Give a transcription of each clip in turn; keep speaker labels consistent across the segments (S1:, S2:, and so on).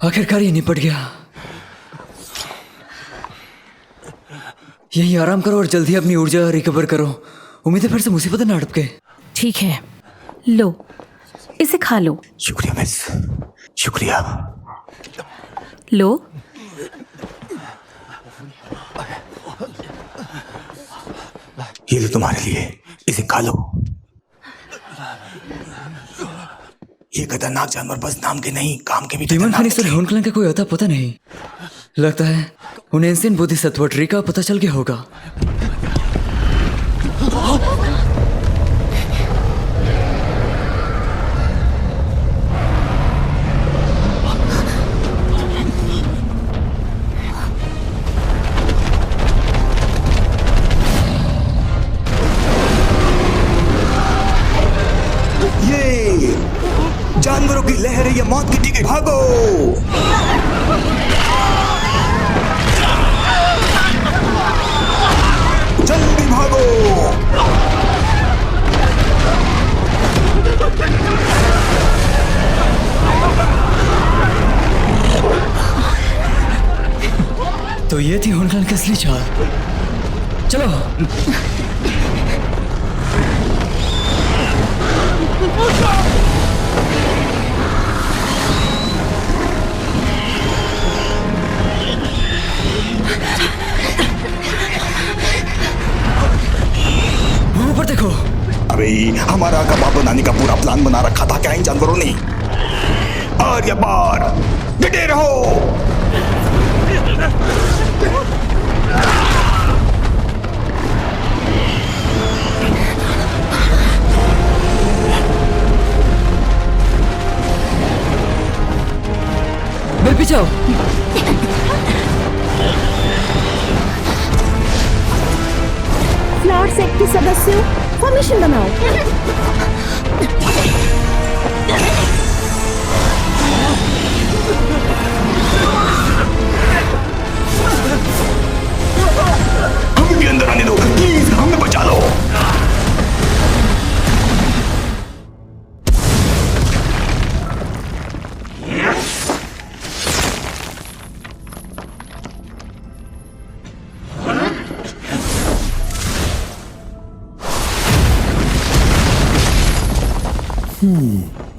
S1: आखिरकार ये निपट गया। यही आराम करो और जल्दी अपनी ऊर्जा रिकवर करो। उम्मीद है फिर से मुसीबत ना अटके।
S2: ठीक है, लो इसे खा लो।
S3: शुक्रिया मिस, शुक्रिया।
S2: लो।
S3: ये लो तुम्हारे लिए, इसे खा लो। ये खतरनाक जानवर बस नाम के नहीं, काम के भी
S1: डीमन फिनिशर होनक्लैंग का कोई अता पता नहीं। लगता है उन्हें एंशिएंट बोधिसत्व ट्री का पता चल गया होगा।
S3: जानवरों की लहर है, ये मौत की टिकट। भागो! जल्दी भागो!
S1: तो ये थी होनक्लैंग की असली चाल। चलो। ऊपर देखो।
S3: अबे हमारा कबाब बनाने का पूरा प्लान बना रखा था क्या इन जानवरों ने? और ये बार डटे रहो।
S1: मेरे पीछे आओ।
S4: फ्लावर सेट के सदस्यों, फॉर्मेशन बनाओ।
S3: हमें भी अंदर आने दो प्लीज, हमें बचा लो।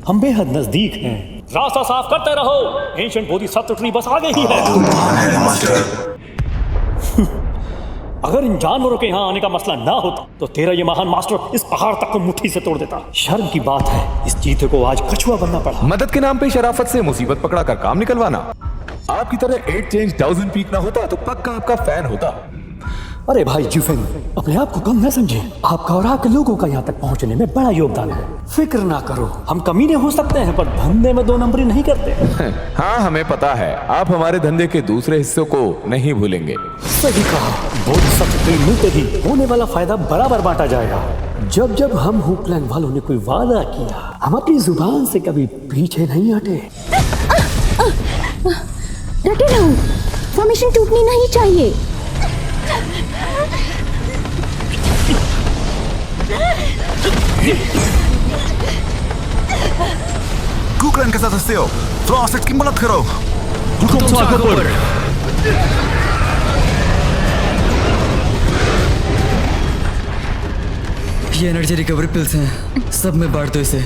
S5: हम बेहद नजदीक हैं। रास्ता साफ करते रहो, एंशिएंट बोधिसत्व ट्री बस आगे ही है। अगर इन जानवरों के यहाँ आने का मसला ना होता तो तेरा ये महान मास्टर इस पहाड़ तक को मुट्ठी से तोड़ देता। शर्म की बात है इस चीते को आज कछुआ बनना पड़ा।
S6: मदद के नाम पे शराफत से मुसीबत पकड़ा कर काम निकलवाना। आपकी तरह 8 चेंज 1000 पीक ना होता तो पक्का आपका फैन होता।
S5: अरे भाई जुफिन, अपने आप को कम न समझे। आपका और आपके लोगों का यहाँ तक पहुँचने में बड़ा योगदान है। फिक्र ना करो, हम कमीने हो सकते हैं पर धंधे में 2 नंबरी नहीं करते।
S6: हाँ हमें पता है, आप हमारे धंधे के दूसरे हिस्सों को नहीं भूलेंगे।
S5: सही कहा, बोधिसत्व ट्री मिलते ही होने वाला फायदा बराबर बांटा जाएगा। जब जब हम होनक्लैंग वालों ने कोई वादा किया, हम अपनी जुबान से कभी पीछे नहीं हटे।
S4: डटे रहो, फॉर्मेशन टूटनी नहीं चाहिए।
S3: कुकरन के सदस्यों, फ्रॉस्ट की मदद करो।
S1: ये एनर्जी रिकवरी पिल्स हैं, सब में बांट दो इसे।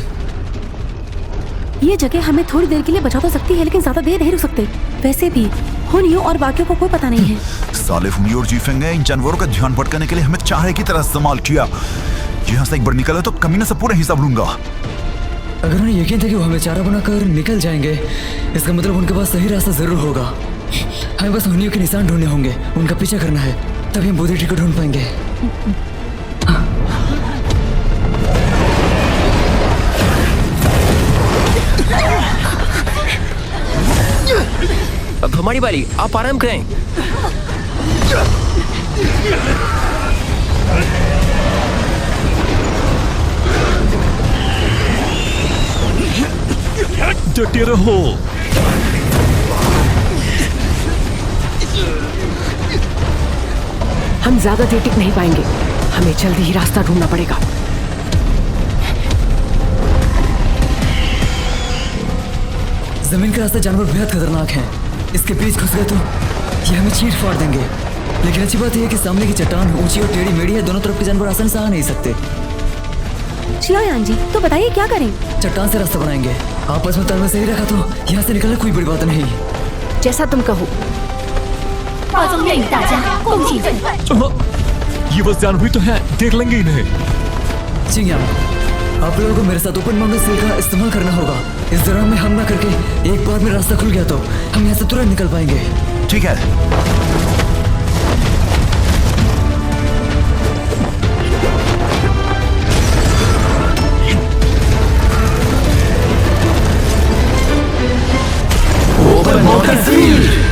S2: ये जगह हमें थोड़ी देर के लिए बचा तो सकती है लेकिन ज्यादा देर नहीं रुक सकते। वैसे भी हुनियो और बाकियों को कोई पता नहीं है।
S7: साले हुनियो और जीफेंग ने इन जानवरों का ध्यान भटकाने के लिए हमें चाहे की तरह इस्तेमाल किया। यहाँ से एक बार निकला तो कमीने से पूरा हिसाब लूंगा।
S1: अगर उन्हें यकीन था कि वो हमें चारा बनाकर निकल जाएंगे, इसका मतलब उनके पास सही रास्ता जरूर होगा। हमें बस हुनियो के निशान ढूंढने होंगे, उनका पीछा करना है, तभी हम बोधि ट्री को ढूंढ पाएंगे।
S8: अब हमारी बारी, आप आराम करें।
S5: डटे रहो।
S2: हम ज्यादा देर टिक नहीं पाएंगे, हमें जल्दी ही रास्ता ढूंढना पड़ेगा।
S1: जमीन के रास्ते जानवर बेहद खतरनाक हैं। इसके बीच घुस गए तो ये हमें चीर फाड़ देंगे। लेकिन अच्छी बात यह है कि सामने की चट्टान ऊंची और टेढ़ी मेढ़ी है, दोनों तरफ के जानवर आसानी से आ नहीं सकते।
S2: शियायान जी, तो बताइए क्या करें?
S1: चट्टान से रास्ता बनाएंगे। आपस में तालमेल सही रखा तो यहाँ से निकलना कोई बड़ी बात नहीं।
S2: जैसा तुम कहो।
S4: 暴宗愿与大家共进退。
S6: ये बस जानवी तो है, देख लेंगे इन्हें।
S1: चिंगयान, आप लोगों को मेरे साथ ओपन माउंटेन सील का इस्तेमाल करना होगा। इस दौरान में हमला करके एक बार में रास्ता खुल गया तो हम यहाँ से तुरंत निकल पाएंगे।
S7: ठीक है।
S1: Open mountain seal.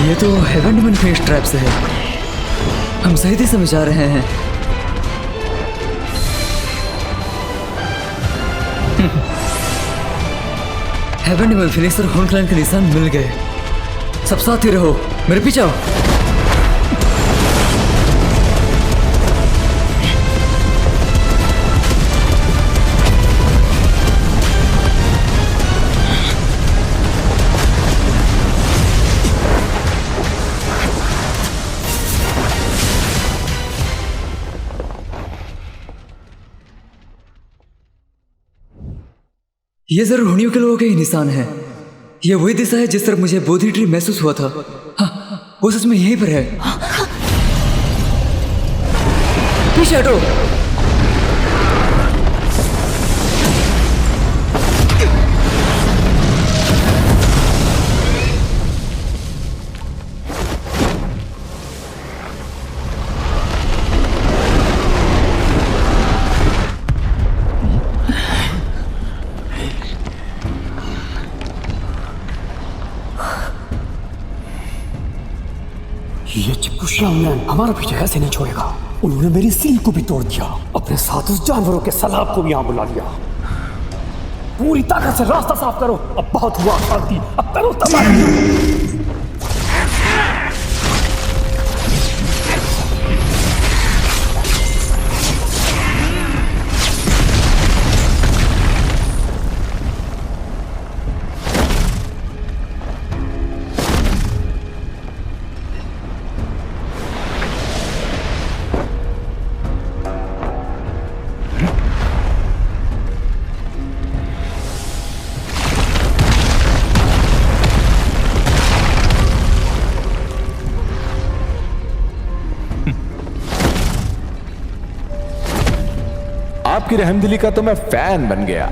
S1: ये तो हेवन डिमन फेस ट्रैप से है। हम सही दिशा में जा रहे हैं। हेवन डिमन फिनिक्स और हॉर्न क्लैन के निशान मिल गए। सब साथ ही रहो, मेरे पीछे आओ। ये जरूर हुनियों के लोगों के ही निशान है। ये वही दिशा है जिस तरफ मुझे बोधि ट्री महसूस हुआ था। हाँ, वो सच में यहीं पर है। पीछे हटो।
S5: ये चिपकू श्यामलैन हमारा पीछे ऐसे नहीं छोड़ेगा। उन्होंने मेरी सील को भी तोड़ दिया, अपने साथ उस जानवरों के सलाब को भी यहाँ बुला लिया। पूरी ताकत से रास्ता साफ करो। अब बहुत हुआ शांति, अब करो तबाही।
S6: आपकी रहमदिली का तो मैं फैन बन गया।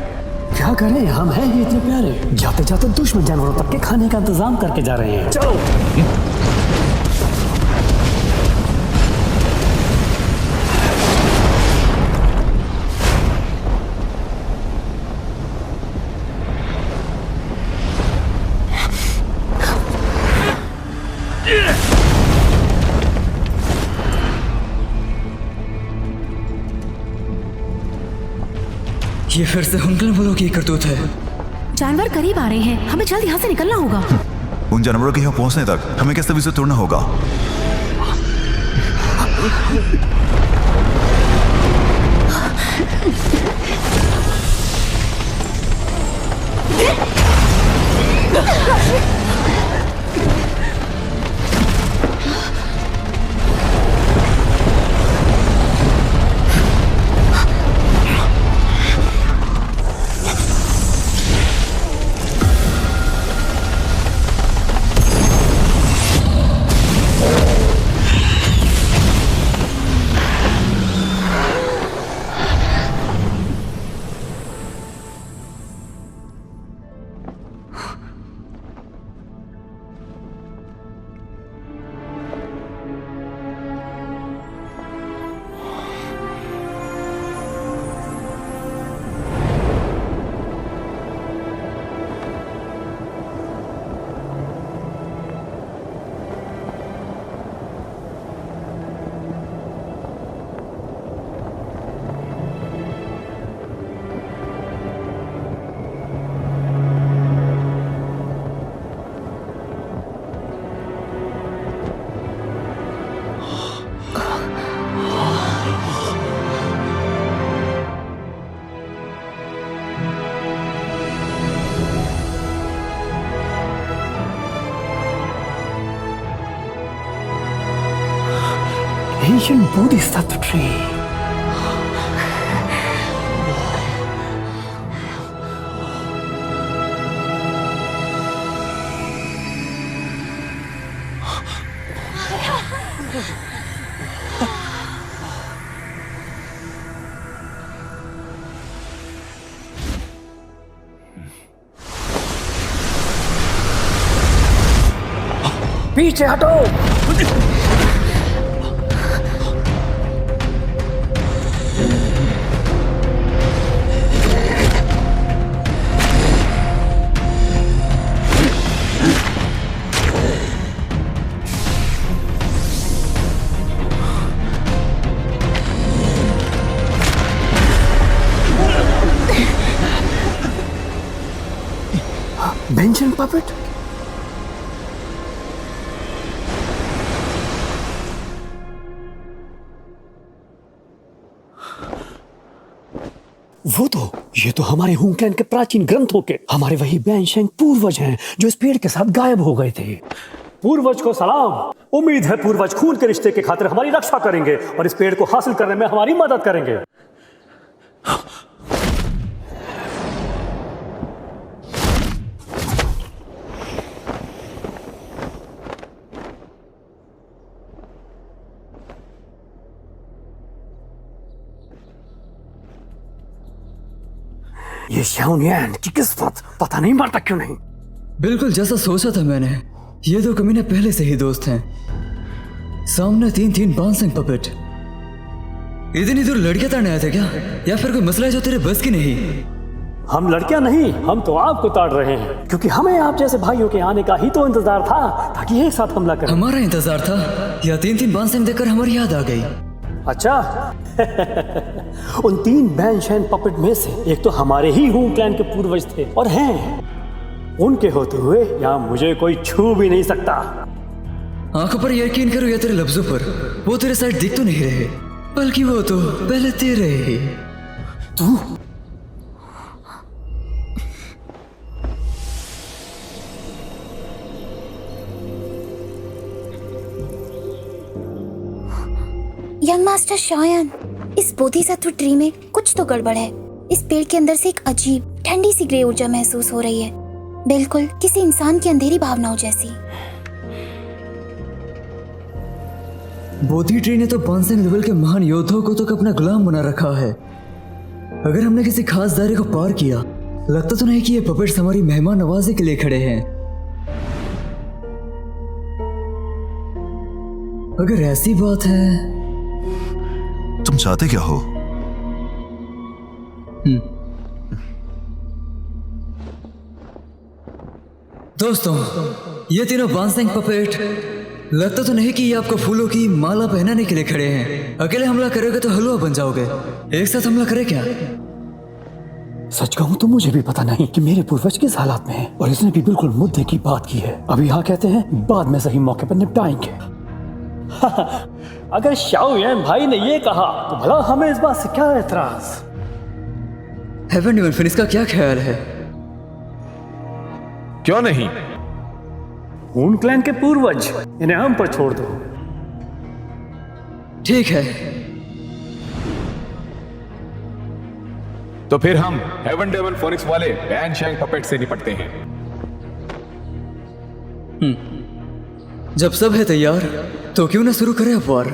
S5: क्या करें, हम हैं ही इतने प्यारे। जाते जाते दुश्मन जानवरों तक के खाने का इंतजाम करके जा रहे हैं। चलो।
S1: ये फिर से हुनकलन वालों की करतूत है।
S2: जानवर करीब आ रहे हैं, हमें जल्द यहाँ से निकलना होगा।
S7: उन जानवरों के यहाँ पहुंचने तक हमें किस तरीके से तोड़ना होगा।
S5: Asian Bodhisattva tree. पीछे हटो। बेंजन पपेट। वो तो ये तो हमारे हुंक्लैंड के प्राचीन ग्रंथों के हमारे वही बैनशेंग पूर्वज हैं जो इस पेड़ के साथ गायब हो गए थे। पूर्वज को सलाम। उम्मीद है पूर्वज खून के रिश्ते के खातिर हमारी रक्षा करेंगे और इस पेड़ को हासिल करने में हमारी मदद करेंगे। ये शाओनियान की किस्मत पता नहीं मरता क्यों नहीं।
S1: बिल्कुल जैसा सोचा था मैंने। ये दो कमीने पहले से ही दोस्त हैं। सामने तीन बांसेंग पपेट। इतनी दूर लड़कियां ताड़ने आए थे क्या, या फिर कोई मसला है जो तेरे बस की नहीं?
S5: हम लड़कियां नहीं, हम तो आपको ताड़ रहे हैं क्योंकि हमें आप जैसे भाइयों के आने का ही तो इंतजार था ताकि एक साथ हमला करें।
S1: हमारा इंतजार था या तीन बांसेंग देखकर हमारी याद आ गई?
S5: अच्छा उन 3 बैनशेन पपेट में से एक तो हमारे ही हुंक्लैंड के पूर्वज थे और हैं। उनके होते हुए यहाँ मुझे कोई छू भी नहीं सकता।
S1: आंखों पर यकीन करो या तेरे लफ्जों पर, वो तेरे साइड दिख तो नहीं रहे, बल्कि वो तो पहले तेरे ही।
S5: तू
S4: यंग मास्टर शायान, इस बोधिसत्व ट्री में कुछ तो गड़बड़ है। इस पेड़ के अंदर से एक अजीब ठंडी सी ग्रे ऊर्जा महसूस हो रही है, बिल्कुल किसी इंसान की अंधेरी भावनाओं जैसी।
S1: बोधि ट्री ने तो बांसेंग लेवल के महान योद्धाओं को तो अपना गुलाम बना रखा है। अगर हमने किसी खास दायरे को पार किया, लगता तो नहीं कि ये पपेट्स हमारी मेहमान नवाजी के लिए खड़े हैं। अगर ऐसी बात है,
S7: तुम चाहते क्या हो?
S1: दोस्तों, ये तीनों बांसेंग पपेट लगता तो नहीं कि ये आपको फूलों की माला पहनाने के लिए खड़े हैं। अकेले हमला करोगे तो हलवा बन जाओगे। एक साथ हमला करें क्या?
S5: सच कहूं तो मुझे भी पता नहीं कि मेरे पूर्वज किस हालात में है और इसने भी बिल्कुल मुद्दे की बात की है। अभी यहाँ कहते हैं बाद में सही मौके पर निपटाएंगे। अगर शाओयान भाई ने ये कहा तो भला हमें इस बात से क्या एतराज?
S1: हेवन डिवन फिनिश का क्या ख्याल है?
S6: क्यों नहीं?
S5: हुंक्लैंड के पूर्वज, इन्हें हम पर छोड़ दो।
S1: ठीक है,
S6: तो फिर हम हेवन डेवन फोनिक्स वाले बैनशेंग पपेट से निपटते हैं।
S1: जब सब है तैयार तो क्यों ना शुरू करें अफवार।